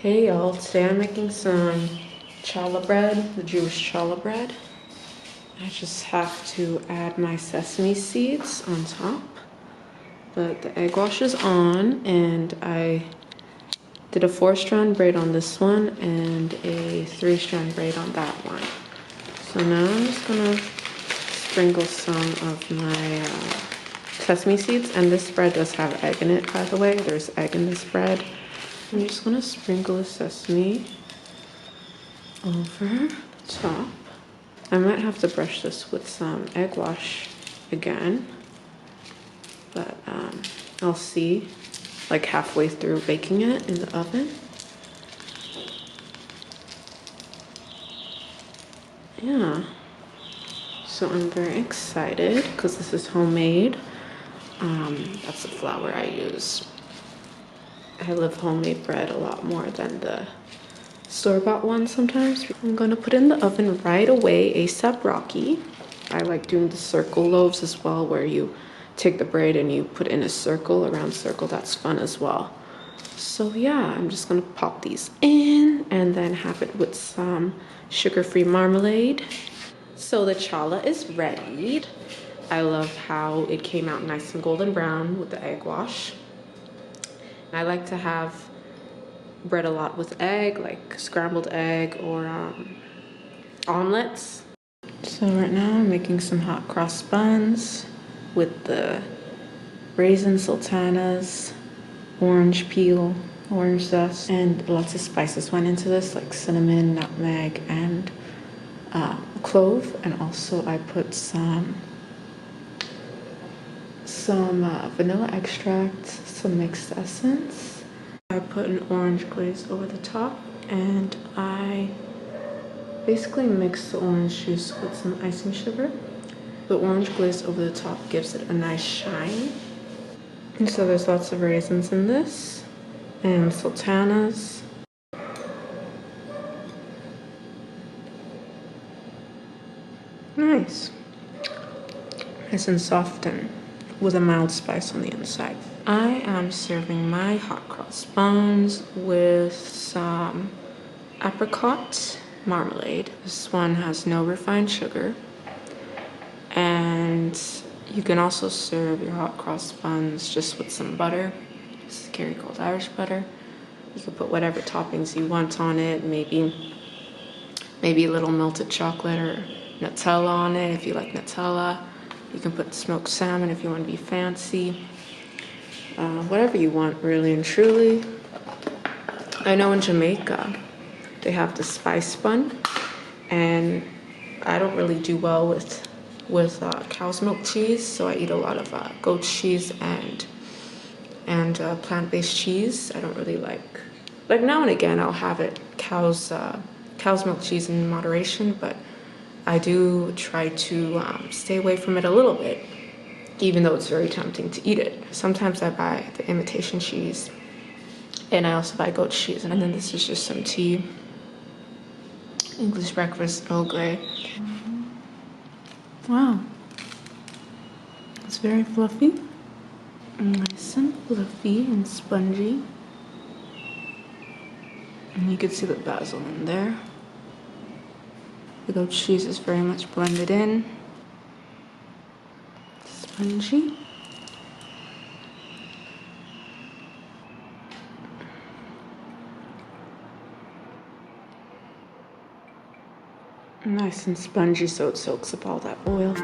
Hey y'all, today I'm making some challah bread, the Jewish challah bread. I just have to add my sesame seeds on top, but the egg wash is on, and I did a 4-strand braid on this one and a 3-strand braid on that one. So now I'm just gonna sprinkle some of my sesame seeds, and this bread does have egg in it, by the way. There's egg in this bread. I'm just gonna sprinkle the sesame over the top. I might have to brush this with some egg wash again, but I'll see like halfway through baking it in the oven. Yeah, so I'm very excited because this is homemade. That's the flour I use. I love homemade bread a lot more than the store-bought one sometimes. I'm gonna put in the oven right away, ASAP Rocky. I like doing the circle loaves as well, where you take the bread and you put in a circle, a round circle. That's fun as well. So yeah, I'm just gonna pop these in and then have it with some sugar-free marmalade. So the challah is ready. I love how it came out nice and golden brown with the egg wash. I like to have bread a lot with egg, like scrambled egg or omelets. So right now I'm making some hot cross buns with the raisin sultanas, orange peel, orange zest, and lots of spices went into this, like cinnamon, nutmeg, and clove. And also I put some vanilla extract, some mixed essence. I put an orange glaze over the top, and I basically mix the orange juice with some icing sugar. The orange glaze over the top gives it a nice shine. And so there's lots of raisins in this, and sultanas. Nice. Nice and soft and with a mild spice on the inside. I am serving my hot cross buns with some apricot marmalade. This one has no refined sugar. And you can also serve your hot cross buns just with some butter. This is 𝐂𝐴 Irish butter. You can put whatever toppings you want on it. Maybe a little melted chocolate or Nutella on it if you like Nutella. You can put smoked salmon if you want to be fancy. Whatever you want, really and truly. I know in Jamaica, they have the spice bun, and I don't really do well with cow's milk cheese, so I eat a lot of goat's cheese and plant-based cheese. I don't really like now and again I'll have it cow's milk cheese in moderation, but I do try to stay away from it a little bit, even though it's very tempting to eat it. Sometimes I buy the imitation cheese, and I also buy goat cheese. And then this is just some tea. English breakfast, Earl Grey. Wow. It's very fluffy. Nice and fluffy and spongy. And you can see the basil in there. The goat cheese is very much blended in. Spongy. Nice and spongy, so it soaks up all that oil.